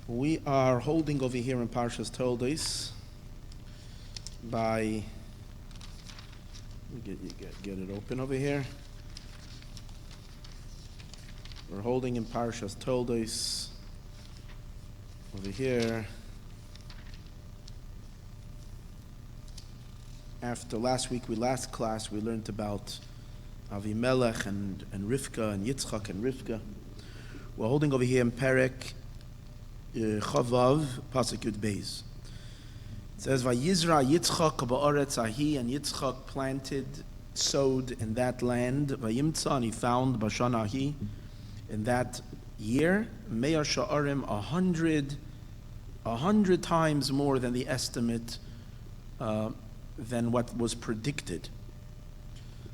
We are holding over here in Parshas Toldos by, get it open over here. We're holding in Parshas Toldos over here. After last class, we learned about Avimelech and Rivka and Yitzchak and Rivka. We're holding over here in Perek Chavav, Pasuk Yud Beis. It says, Vayizra Yitzchak ba'aretz ahi, and Yitzchak planted, sowed in that land. Vayimtza, and he found Bashana ahi, in that year, Me'ah sha'arim, 100 times more than the estimate, than what was predicted.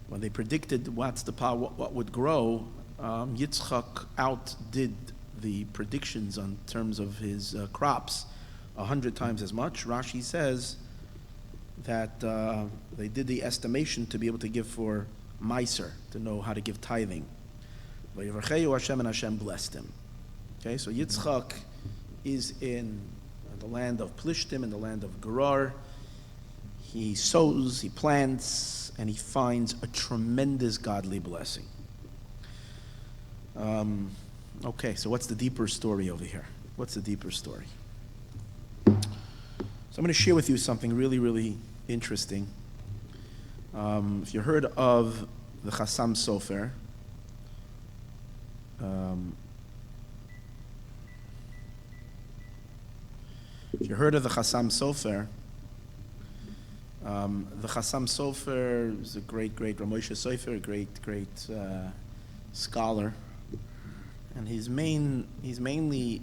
When they predicted what would grow, Yitzchak outdid the predictions on terms of his crops 100 times as much. Rashi says that they did the estimation to be able to give for Meiser, to know how to give tithing. Vayivarcheyu Hashem, and Hashem blessed him. Okay, so Yitzchak is in the land of Plishtim, in the land of Gerar. He sows, he plants, and he finds a tremendous godly blessing. Okay, so what's the deeper story over here? What's the deeper story? So I'm going to share with you something really, really interesting. If you heard of the Chassam Sofer, the Chassam Sofer is a great Ramosha Sofer, a great scholar. And he's mainly,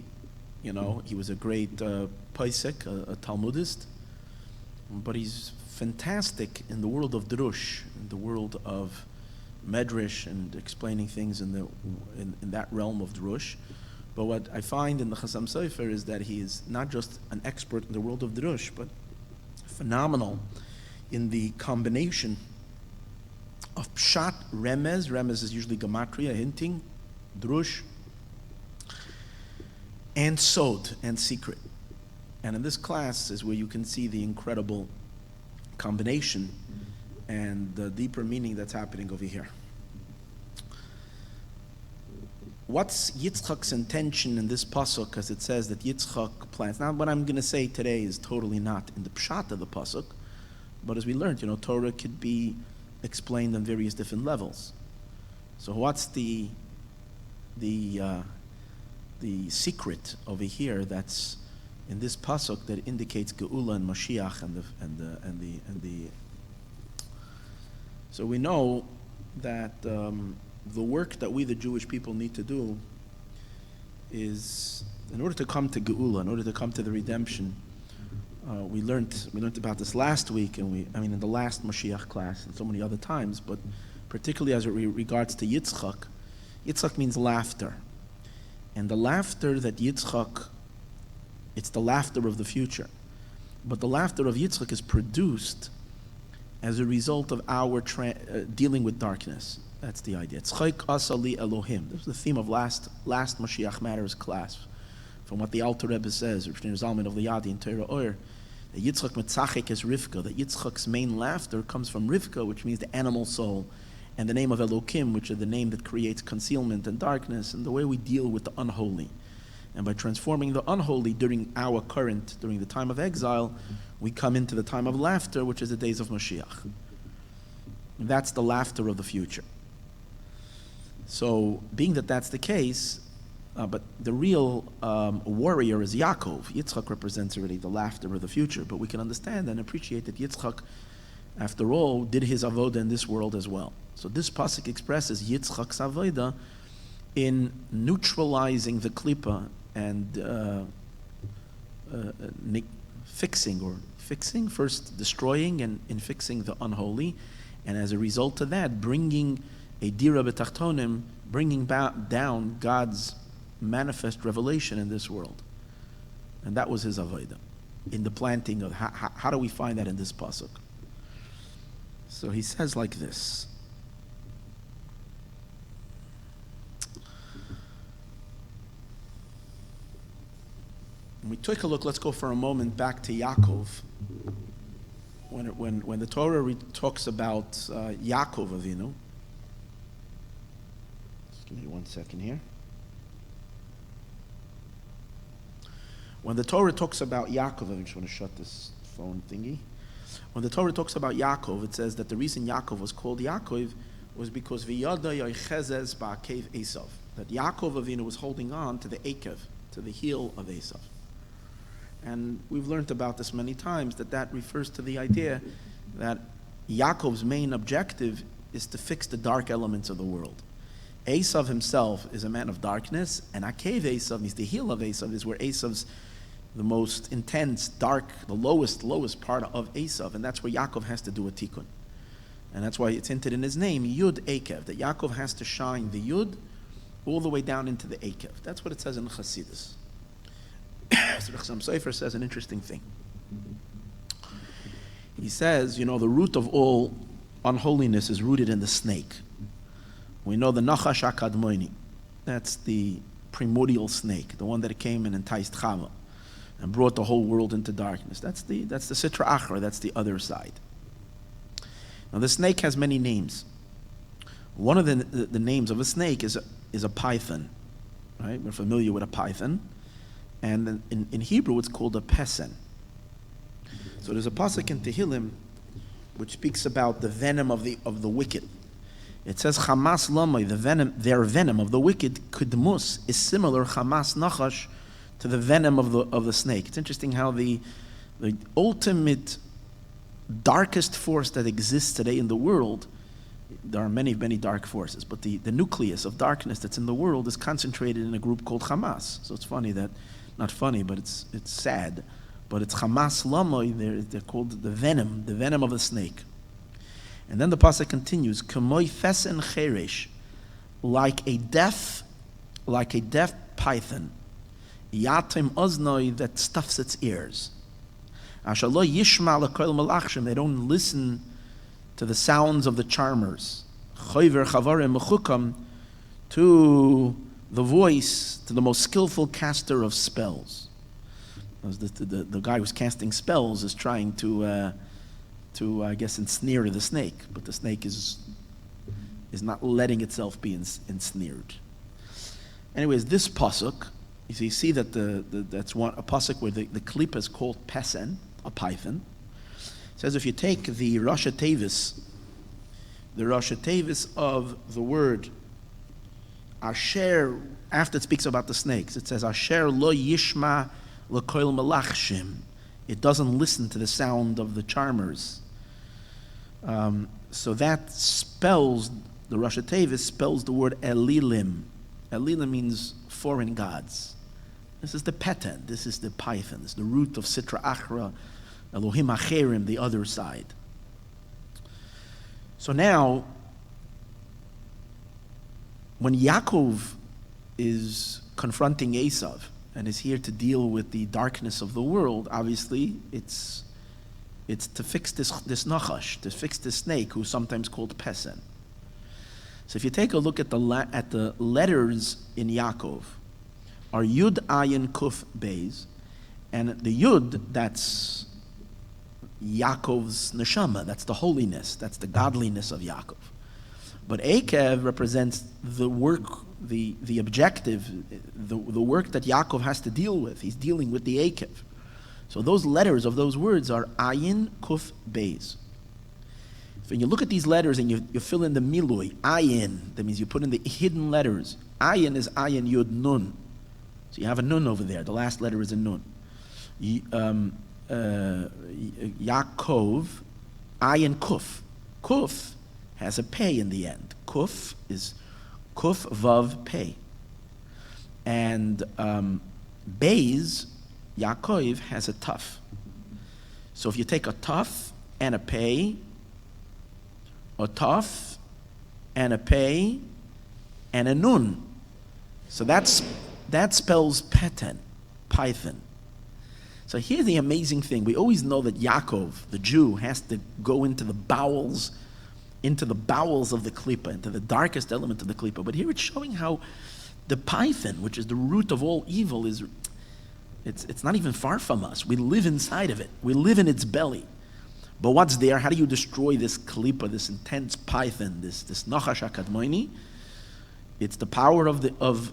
he was a great Paisek, a Talmudist, but he's fantastic in the world of Drush, in the world of Medrash, and explaining things in that realm of Drush. But what I find in the Chassam Sofer is that he is not just an expert in the world of Drush, but phenomenal in the combination of Pshat, Remez. Remez is usually Gematria, hinting, Drush, and Sod, and secret. And in this class is where you can see the incredible combination and the deeper meaning that's happening over here. What's Yitzchak's intention in this pasuk, as it says that Yitzchak plants? Now, what I'm going to say today is totally not in the pshat of the pasuk, but as we learned, Torah could be explained on various different levels. So what's the secret over here that's in this pasuk that indicates Geula and Moshiach and the So we know that the work that we, the Jewish people, need to do is, in order to come to Geula, in order to come to the redemption. We learned about this last week, and in the last Moshiach class, and so many other times, but particularly as it regards to Yitzchak. Yitzchak means laughter. And the laughter that Yitzchak, it's the laughter of the future. But the laughter of Yitzchak is produced as a result of our dealing with darkness. That's the idea. Tzchak asa li Elohim. This is the theme of last Mashiach Matters class. From what the Alter Rebbe says, Rav Shneur Zalman of Liadi in Torah Oyer, that Yitzchak metzachek is Rivka, that Yitzchak's main laughter comes from Rivka, which means the animal soul, and the name of Elokim, which is the name that creates concealment and darkness, and the way we deal with the unholy. And by transforming the unholy during the time of exile, we come into the time of laughter, which is the days of Moshiach. And that's the laughter of the future. So, being that that's the case, but the real warrior is Yaakov. Yitzchak represents already the laughter of the future, but we can understand and appreciate that Yitzchak, after all, did his avodah in this world as well. So this pasuk expresses Yitzchak's avodah in neutralizing the klipa and fixing, first destroying and fixing the unholy, and as a result of that, bringing a dira b'tachtonim, bringing down God's manifest revelation in this world. And that was his avodah, in the planting of, how do we find that in this pasuk? So he says like this. When we take a look, let's go for a moment back to Yaakov. When the Torah talks about Yaakov Avinu, just give me 1 second here. When the Torah talks about Yaakov, I just want to shut this phone thingy. When the Torah talks about Yaakov, it says that the reason Yaakov was called Yaakov was because V'yada yochezes ba'akev Esav, that Yaakov Avinu was holding on to the akev, to the heel of Esav. And we've learned about this many times, that refers to the idea that Yaakov's main objective is to fix the dark elements of the world. Esav himself is a man of darkness, and Akev Esav means the heel of Esav is where Esav's the most intense, dark, the lowest part of Esav, and that's where Yaakov has to do a tikkun. And that's why it's hinted in his name, Yud Akev, that Yaakov has to shine the Yud all the way down into the Akev. That's what it says in Chassidus. So Chassam Sofer says an interesting thing. He says, the root of all unholiness is rooted in the snake. We know the Nachash HaKadmoni. That's the primordial snake, the one that came and enticed Chava and brought the whole world into darkness. That's the Sitra Achra, that's the other side. Now the snake has many names. One of the names of a snake is a python. Right? We're familiar with a python. And in Hebrew, it's called a pesen. So there's a pasuk in Tehillim which speaks about the venom of the wicked. It says, "Chamas lamay," their venom of the wicked, kudmus, is similar Chamas nachash to the venom of the snake. It's interesting how the ultimate darkest force that exists today in the world. There are many dark forces, but the nucleus of darkness that's in the world is concentrated in a group called Hamas. So it's funny that. Not funny, but it's sad. But it's Hamas Lamoy, they're called the venom of the snake. And then the pasuk continues, Kamoy fesen cheresh, like a deaf python, yatim oznoi, that stuffs its ears. Ashalo yishma l'koil malachshim, they don't listen to the sounds of the charmers. Choyver chavarim mechukam, to the voice, to the most skillful caster of spells. The guy who's casting spells is trying to I guess, ensnare the snake, but the snake is not letting itself be ensnared. Anyways, this pasuk, you see that that's a pasuk where the klipa is called pesen, a python. It says if you take the Ropshetz of the word Asher, after it speaks about the snakes, it says Asher lo yishma l'koil malachshim. It doesn't listen to the sound of the charmers. So that spells, the Ropshetz spells the word Elilim. Elilim means foreign gods. This is the peten, this is the python, this is the root of Sitra Achra, Elohim Acherim, the other side. So now, when Yaakov is confronting Esav and is here to deal with the darkness of the world, obviously it's to fix this nachash, to fix this snake who's sometimes called pesen. So if you take a look at the letters in Yaakov, are Yud Ayin Kuf Beis, and the Yud, that's Yaakov's neshama, that's the holiness, that's the godliness of Yaakov. But Akev represents the work, the objective, the work that Yaakov has to deal with. He's dealing with the Akev. So those letters of those words are Ayin Kuf Beis. So when you look at these letters and you fill in the milui, Ayin, that means you put in the hidden letters. Ayin is Ayin Yud Nun. So you have a Nun over there. The last letter is a Nun. Yaakov, Ayin Kuf. Kuf has a pei in the end. Kuf is Kuf Vav Pei. And Beis, Yaakov, has a tuf. So if you take a tuf and a pei, a tuf and a pei and a nun, so that spells peten, python. So here's the amazing thing. We always know that Yaakov, the Jew, has to go into the bowels of the klipa, into the darkest element of the klipa. But here it's showing how the python, which is the root of all evil, is It's not even far from us. We live inside of it. We live in its belly. But what's there? How do you destroy this klipa, this intense python, this nachash hakadmoni? It's the power of the Chassam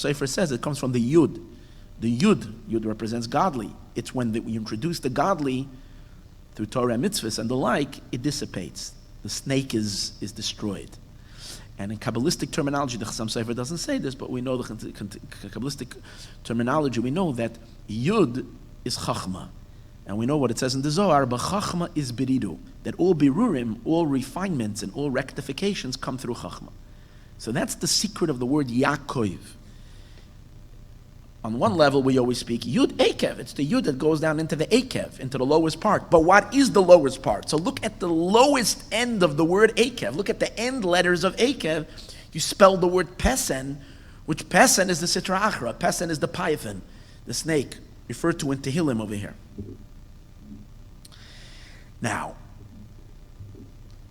Sofer says it comes from the yud. The yud represents godly. It's when we introduce the godly through Torah and mitzvahs and the like, it dissipates. The snake is destroyed. And in Kabbalistic terminology, the Chassam Sofer doesn't say this, but we know the Kabbalistic terminology, we know that yud is chachma. And we know what it says in the Zohar, but chachma is biridu. That all birurim, all refinements, and all rectifications come through chachma. So that's the secret of the word Yaakov. On one level, we always speak Yud Ekev. It's the Yud that goes down into the Ekev, into the lowest part. But what is the lowest part? So look at the lowest end of the word Ekev. Look at the end letters of Ekev. You spell the word Pesen, which Pesen is the Sitra Achra. Pesen is the python, the snake, referred to in Tehillim over here. Now,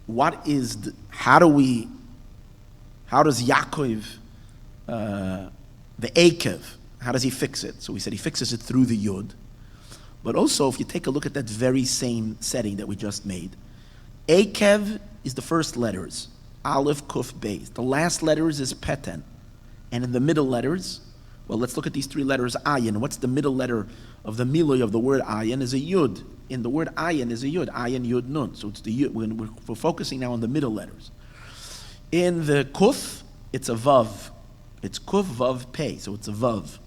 how does Yaakov, the Ekev, how does he fix it? So we said he fixes it through the Yud. But also, if you take a look at that very same setting that we just made, Ekev is the first letters, Aleph, Kuf, Beis. The last letters is Peten. And in the middle letters, well, let's look at these three letters, Ayin. What's the middle letter of the Miloi of the word Ayin is a Yud. In the word Ayin is a Yud. Ayin, Yud, Nun. So it's the Yud. We're focusing now on the middle letters. In the Kuf, it's a Vav. It's Kuf, Vav, Pei. So it's a Vav.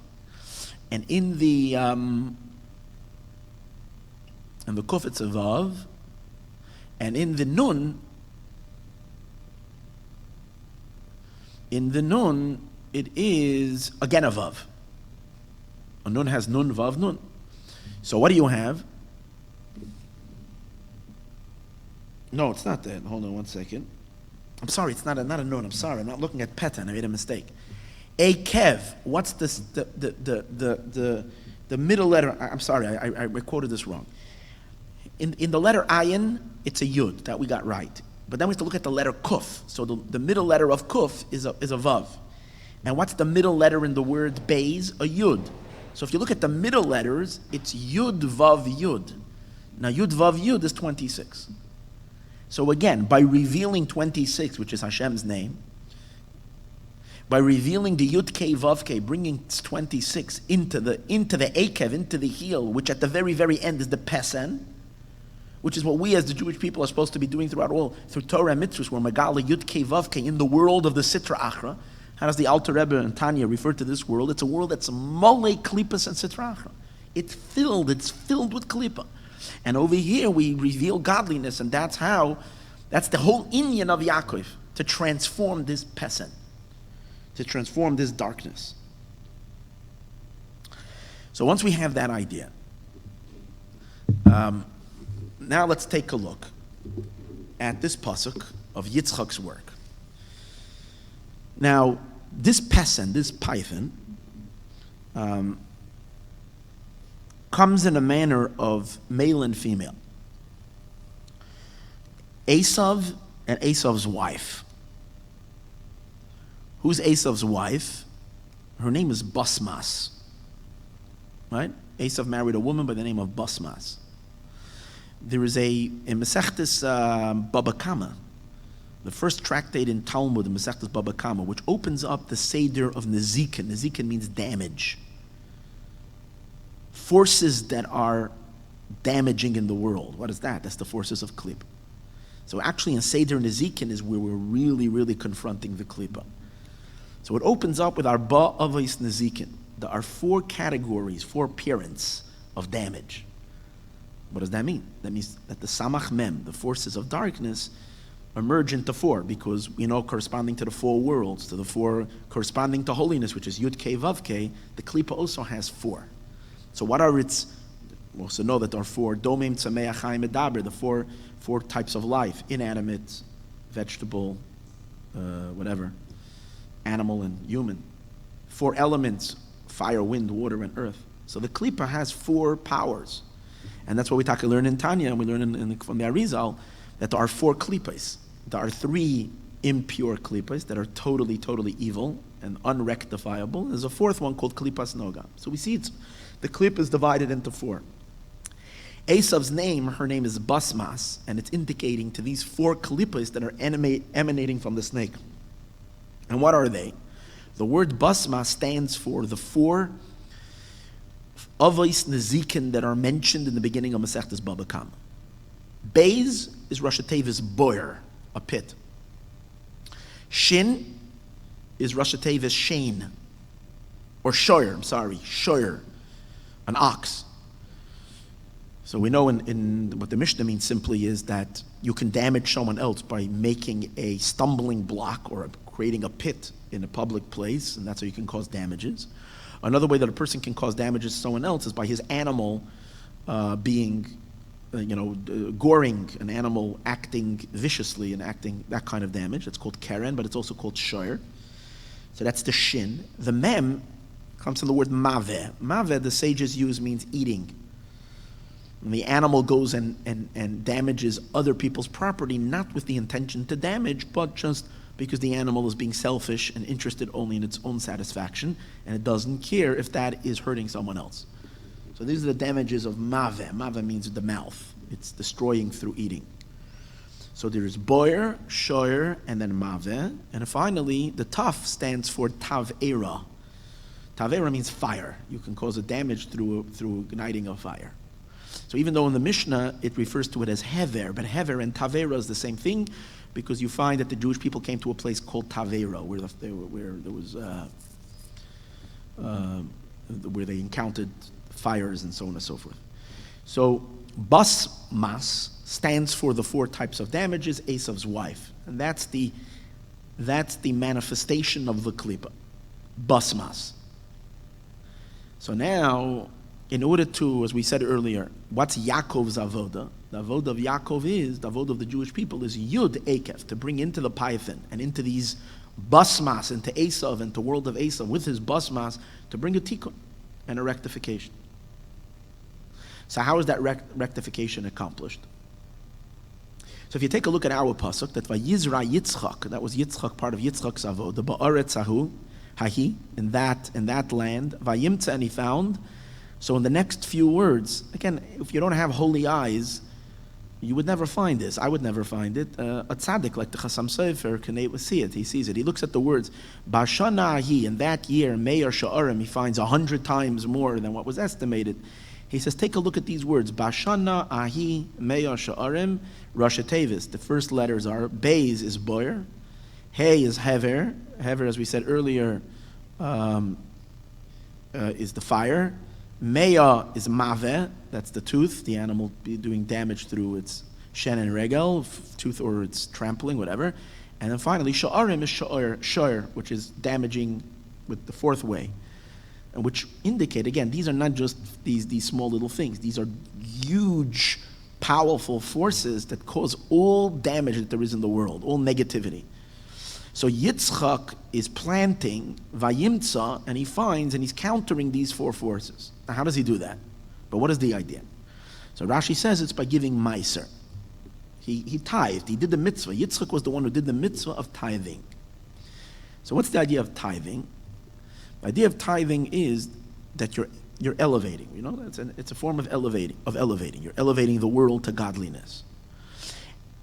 And in the Kuf, it's a Vav. And in the Nun, it is again a Vav. A Nun has Nun, Vav, Nun. So what do you have? No, it's not that. Hold on one second. I'm sorry, it's not a Nun. I'm sorry, I'm not looking at Peten. I made a mistake. Ekev. What's this? The middle letter. I'm sorry, I quoted this wrong. In the letter Ayin, it's a Yud that we got right. But then we have to look at the letter Kuf. So the middle letter of Kuf is a Vav. And what's the middle letter in the word Beis? A Yud. So if you look at the middle letters, it's Yud, Vav, Yud. Now Yud, Vav, Yud is 26. So again, by revealing 26, which is Hashem's name, by revealing the Yud K Vav K, bringing 26 into the Ekev, into the heel, which at the very, very end is the Pesen, which is what we as the Jewish people are supposed to be doing through Torah and mitzvahs, where Megala Yud K Vav K, in the world of the Sitra Achra. How does the Alter Rebbe and Tanya refer to this world? It's a world that's mole klipas and Sitra Achra. It's filled with klipa. And over here we reveal godliness, and that's the whole inyan of Yaakov, to transform this Pesen, to transform this darkness. So once we have that idea, now let's take a look at this pasuk of Yitzchak's work. Now, this Pesen, this python, comes in a manner of male and female. Esav and Esav's wife. Who's Esav's wife? Her name is Basmas. Right? Esav married a woman by the name of Basmas. There is in Masechtas Baba Kama, the first tractate in Talmud, in Masechtas Baba Kama, which opens up the Seder of Nezikin. Nezikin means damage. Forces that are damaging in the world. What is that? That's the forces of Klippa. So actually in Seder Nezikin is where we're really, really confronting the Klippa. So it opens up with our Ba'avos Nezikin. There are four categories, four parents of damage. What does that mean? That means that the Samach Mem, the forces of darkness, emerge into four, because corresponding to the four worlds, to the four corresponding to holiness, which is Yud K Vav K, the Klippa also has four. So what are its? We also know that there are four Domim, Tzameach, Chaim, Medaber, the four types of life: inanimate, vegetable, whatever, animal and human. Four elements: fire, wind, water, and earth. So the Klippa has four powers. And that's what we learn in Tanya, and we learn from the Arizal, that there are four klippas. There are three impure klippas that are totally, totally evil, and unrectifiable. There's a fourth one called klipas noga. So we see the klip is divided into four. Esav's name, her name is Basmas, and it's indicating to these four klippas that are emanating from the snake. And what are they? The word Basmas stands for the four avos nezikin that are mentioned in the beginning of Masechtas Baba Kama. Beis is Rosh Hashanah's boyer, a pit. Shin is Rosh Hashanah's shein, or shoyer, an ox. So we know in what the Mishnah means simply is that you can damage someone else by making a stumbling block or creating a pit in a public place, and that's how you can cause damages. Another way that a person can cause damages to someone else is by his animal being, goring, an animal acting viciously and acting that kind of damage. That's called keren, but it's also called shoyer. So that's the shin. The mem comes from the word maveh. Maveh, the sages use, means eating. When the animal goes and damages other people's property, not with the intention to damage, but just because the animal is being selfish and interested only in its own satisfaction, and it doesn't care if that is hurting someone else. So these are the damages of maveh. Maveh means the mouth. It's destroying through eating. So there is boyer, shoyer, and then maveh. And finally, the taf stands for tavera. Tavera means fire. You can cause a damage through igniting a fire. So even though in the Mishnah it refers to it as hever, but hever and tavera is the same thing, because you find that the Jewish people came to a place called Tavera, where they encountered fires and so on and so forth. So basmas stands for the four types of damages, Esav's wife, and that's the manifestation of the klipa, basmas. So now, in order to, as we said earlier, what's Yaakov's avoda? The avoda of Yaakov the avoda of the Jewish people is Yud Ekef, to bring into the python and into these basmas, into Esav, into world of Esav, with his basmas, to bring a tikkun and a rectification. So how is that rectification accomplished? So if you take a look at our pasuk, that Vayizra Yitzchak, that was Yitzchak, part of Yitzchak's avoda, Ba'aretz Hahi, in that land, Vayimtza, and he found. So in the next few words, again, if you don't have holy eyes, you would never find this. I would never find it. A tzaddik like the Chassam Sofer can see it. He sees it. He looks at the words. Bashana ahi, in that year, Meir Sha'arim, he finds 100 times more than what was estimated. He says, take a look at these words. Bashana ahi, Meir Sha'arim, Rosh Tevis. The first letters are, Beis is boyer, Hey is hever. Hever, as we said earlier, is the fire. Meya is maveh, that's the tooth, the animal doing damage through its shen and regel, tooth or its trampling, whatever. And then finally, sha'arim is shoyer, which is damaging with the fourth way. And which indicate, again, these are not just these small little things. These are huge, powerful forces that cause all damage that there is in the world, all negativity. So Yitzchak is planting Vayimtza, and he finds and he's countering these four forces. Now, how does he do that? But what is the idea? So Rashi says it's by giving meiser. He tithed. He did the mitzvah. Yitzchak was the one who did the mitzvah of tithing. So what's the idea of tithing? The idea of tithing is that you're elevating. You know, it's a form of elevating. You're elevating the world to godliness.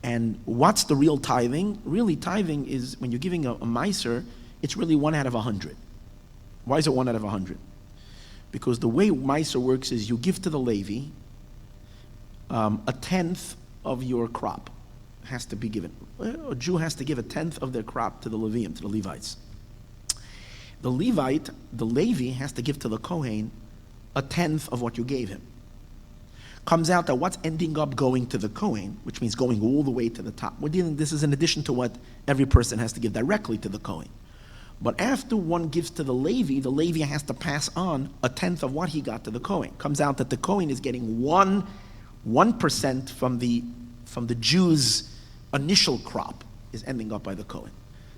And what's the real tithing? Really, tithing is when you're giving a meiser, it's really 1 out of 100. Why is it 1 out of 100? Because the way meiser works is you give to the Levi a tenth of your crop has to be given. A Jew has to give a tenth of their crop to the Levium, to the Levites. The Levi has to give to the Kohen a tenth of what you gave him. Comes out that what's ending up going to the Kohen, which means going all the way to the top. This is in addition to what every person has to give directly to the Kohen. But after one gives to the Levi has to pass on a tenth of what he got to the Kohen. Comes out that the Kohen is getting 1% from the Jew's initial crop is ending up by the Kohen.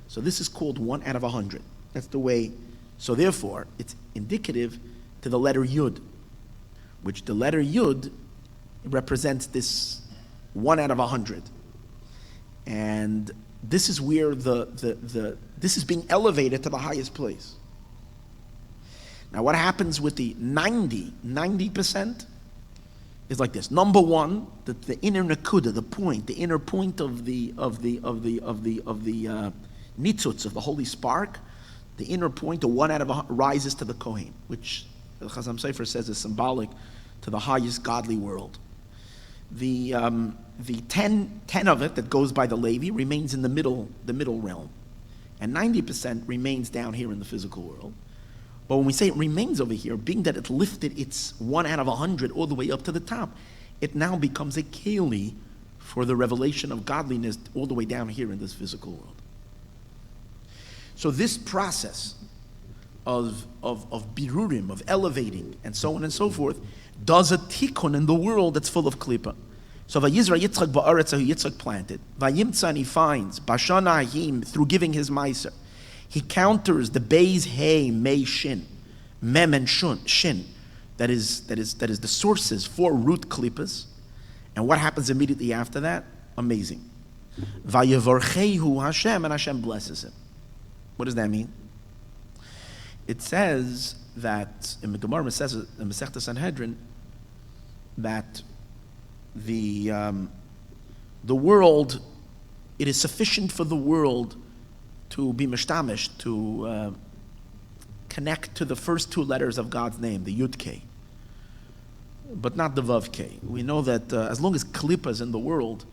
So this is called 1 out of 100. That's the way. So therefore, it's indicative to the letter Yud, which the letter Yud represents this 1 out of 100. And this is where this is being elevated to the highest place. Now, what happens with the 90% is like this. Number one, the inner nakuda, the inner point of the nitzutz, of the holy spark, the inner point, the 1 out of 100, rises to the Kohen, which the Chazam Sofer says is symbolic to the highest godly world. The 10 of it that goes by the Levi remains in the middle realm, and 90% remains down here in the physical world. But when we say it remains over here, being that it lifted its 1 out of 100 all the way up to the top, it now becomes a keli for the revelation of godliness all the way down here in this physical world. So this process of birurim, of elevating, and so on and so forth, does a tikkun in the world that's full of klipa. So Vayizra Yitzchak ba'aretz who Yitzchak planted. Vayimtza, and he finds Bashana Ahim through giving his meiser. He counters the Beis Hey Mei Shin, Mem and Shin. That is the sources for root klipas. And what happens immediately after that? Amazing. Vayevarchehu Hashem, and Hashem blesses him. What does that mean? It says that in the Gemara, it says in Masechta Sanhedrin that the world, it is sufficient for the world to be mishtamish, to connect to the first 2 letters of God's name, the Yud K, but not the Vav K. We know that as long as Klippa is in the world,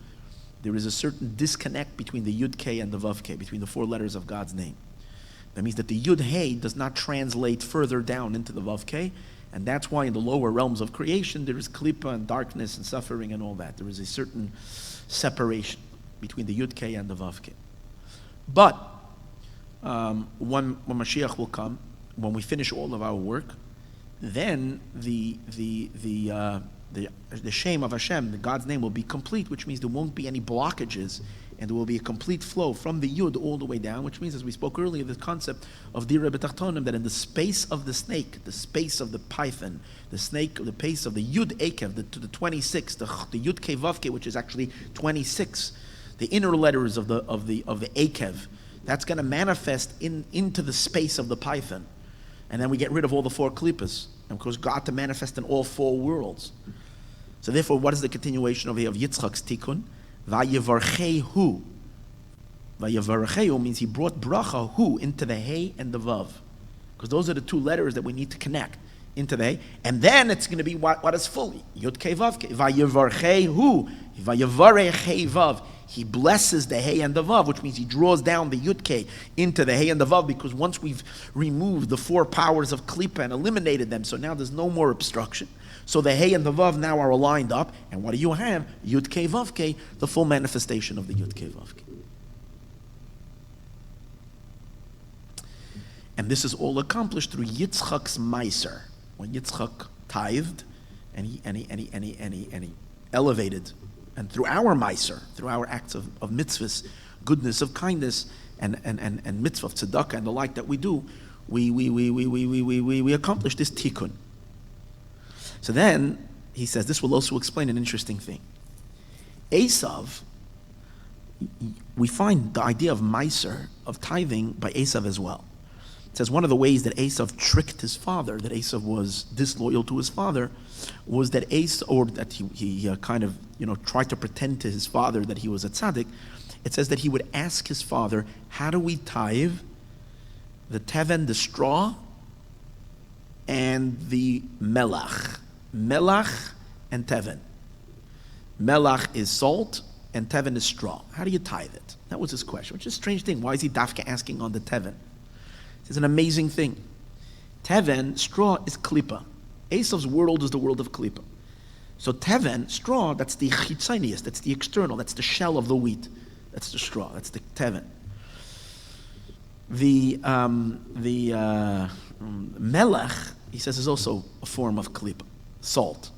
there is a certain disconnect between the Yud K and the Vav K, between the 4 letters of God's name. That means that the Yud Hey does not translate further down into the Vav K, and that's why in the lower realms of creation there is Klippa and darkness and suffering and all that. There is a certain separation between the Yud K and the Vav K. But when Moshiach will come, when we finish all of our work, then the shame of Hashem, the God's name, will be complete, which means there won't be any blockages, and there will be a complete flow from the Yud all the way down, which means, as we spoke earlier, the concept of Dira B'Tachtonim, that in the space of the snake, the space of the python, the snake, the pace of the Yud Ekev, the 26, the Yud Ke Vav Ke, which is actually 26, the inner letters of the Ekev, that's going to manifest into the space of the python. And then we get rid of all the 4 klippas, and because God to manifest in all 4 worlds. So therefore, what is the continuation over here of Yitzchak's tikkun? Vayevarchehu. Vayevarchehu means he brought bracha hu into the hey and the vav, because those are the 2 letters that we need to connect into the hey, and then it's going to be what is fully Yud Kei Vav Kei. Vayevarchehu. Vayevarechei vav. He blesses the hey and the vav, which means he draws down the Yud Kei into the hey and the vav, because once we've removed the 4 powers of Klippa and eliminated them, so now there's no more obstruction. So the hey and the vav now are aligned up, and what do you have? Yud Kei Vav Kei, the full manifestation of the Yud Kei Vav Kei. And this is all accomplished through Yitzchak's meiser. When Yitzchak tithed, and he elevated, and through our meiser, through our acts of mitzvahs, goodness, of kindness, and mitzvah, tzedakah, and the like that we do, we accomplish this tikkun. So then, he says, this will also explain an interesting thing. Esav, we find the idea of meiser, of tithing, by Esav as well. It says one of the ways that Esav tricked his father, that Esav was disloyal to his father, was that he kind of tried to pretend to his father that he was a tzaddik. It says that he would ask his father, how do we tithe the teven, the straw, and the melach? Melach and teven. Melach is salt, and teven is straw. How do you tithe it? That was his question, which is a strange thing. Why is he dafka asking on the teven? It's an amazing thing. Teven, straw, is klippa. Esav's world is the world of klippa. So teven, straw, that's the chitzonius, that's the external, that's the shell of the wheat. That's the straw, that's the teven. The melech, he says, is also a form of klippa, salt.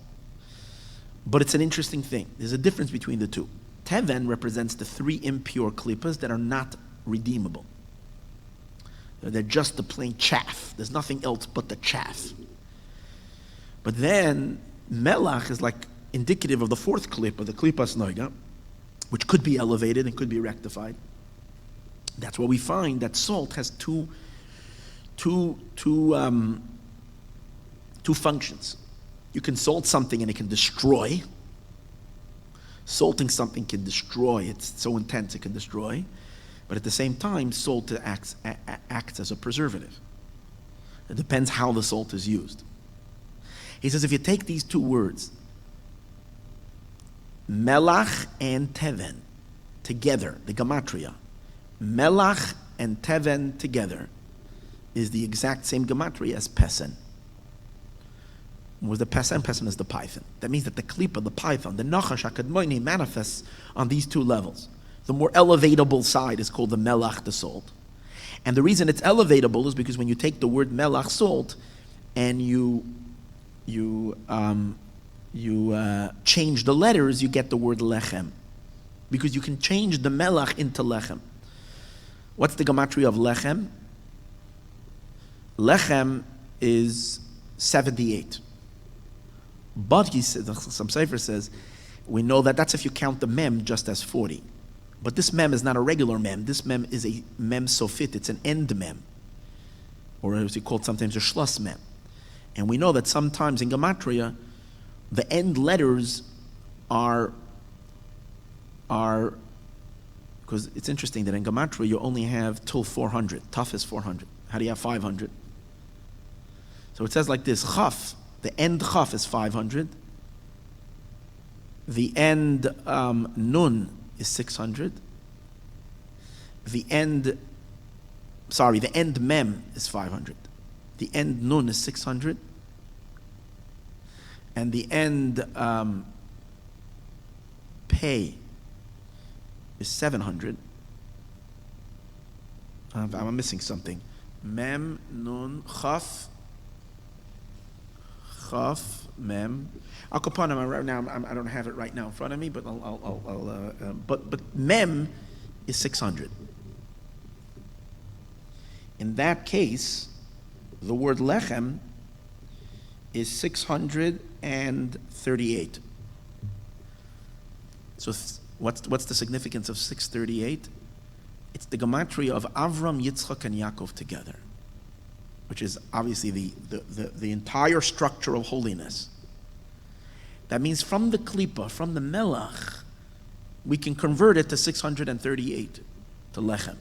But it's an interesting thing. There's a difference between the 2. Teven represents the 3 impure klippas that are not redeemable. They're just the plain chaff. There's nothing else but the chaff. But then melach is like indicative of the 4th klippa, the klippas noiga, which could be elevated and could be rectified. That's where we find that salt has two functions. You can salt something and it can destroy. Salting something can destroy. It's so intense it can destroy. But at the same time, salt acts as a preservative. It depends how the salt is used. He says if you take these two words, melach and teven, together, the gematria, melach and teven together is the exact same gematria as pesen. What was the pesen? Pesen is the python. That means that the klipa, the python, the nachash hakadmoni manifests on these two levels. The more elevatable side is called the melach, the salt. And the reason it's elevatable is because when you take the word melach, salt, and you change the letters, you get the word lechem. Because you can change the melach into lechem. What's the gematria of lechem? Lechem is 78. But he said, some Sefer says, we know that that's if you count the mem just as 40. But this mem is not a regular mem. This mem is a mem sofit. It's an end mem. Or as he called sometimes a shloss mem. And we know that sometimes in gematria, the end letters are because it's interesting that in gematria you only have till 400. Taf is 400. How do you have 500? So it says like this, chaf, the end chaf is 500. The end nun is 600. The end mem is 500. The end nun is 600. And the end pay is 700. I'm missing something. Mem, nun, chaf, mem. Al kapanim, right now I don't have it right now in front of me, but but mem is 600. In that case, the word lechem is 638. So what's the significance of 638? It's the gematria of Avram, Yitzchak, and Yaakov together, which is obviously the entire structure of holiness. That means from the klipa, from the melach, we can convert it to 638, to lechem.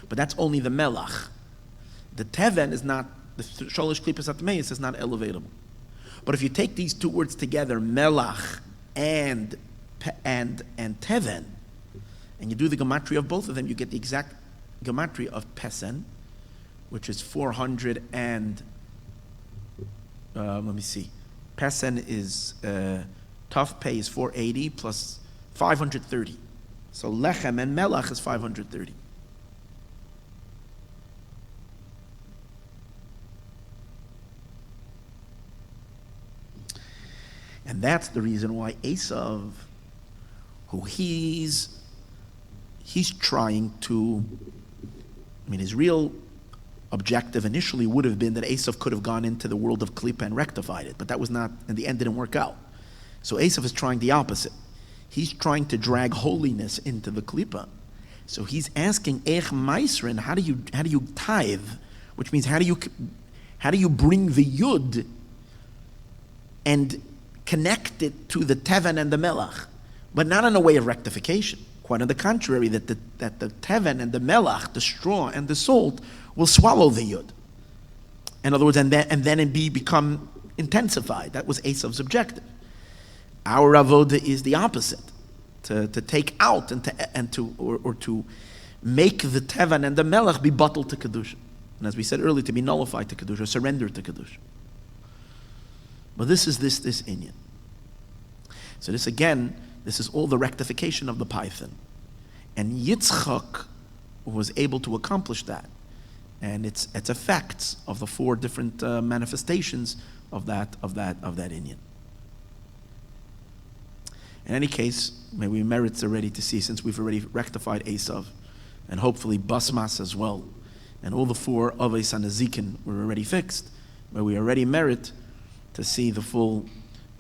But that's only the melach. The teven is not, the sholish klipas atmeis is not elevatable. But if you take these two words together, melach and teven, and you do the gematria of both of them, you get the exact gematria of pesen, which is 400 and, let me see, pesen is, tough pay is 480 plus 530. So lechem and melach is 530. And that's the reason why Esav, who he's trying to, his real objective initially would have been that Esav could have gone into the world of Klippa and rectified it, but that was not, in the end didn't work out. So Esav is trying the opposite. He's trying to drag holiness into the Klippa. So he's asking, Ech Maisrin, how do you tithe? Which means how do you bring the Yud and connect it to the Teven and the Melach, but not in a way of rectification. Quite on the contrary, that the Teven and the Melach, the straw and the salt, will swallow the Yud. In other words, and then it become intensified. That was Esav's objective. Our avoda is the opposite, to take out and to make the Teven and the Melach be bottled to Kedusha. And as we said earlier, to be nullified to Kedusha, surrendered to Kedusha. But this is this inyan. So this is all the rectification of the python. And Yitzchak was able to accomplish that. And it's effects of the four different manifestations of that inyan. In any case, may we merits already to see, since we've already rectified Esav, and hopefully Basmas as well, and all the four Aves and Azikin were already fixed, where we already merit to see the full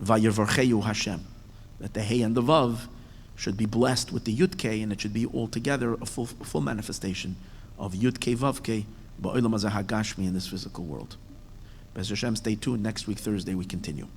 Vayirvarcheyu Hashem, that the Hey and the Vav should be blessed with the Yud-K, and it should be altogether a full manifestation of Yud-K Vav-K ba'olam hazeh hagashmi in this physical world. B'ez Hashem, stay tuned. Next week, Thursday, we continue.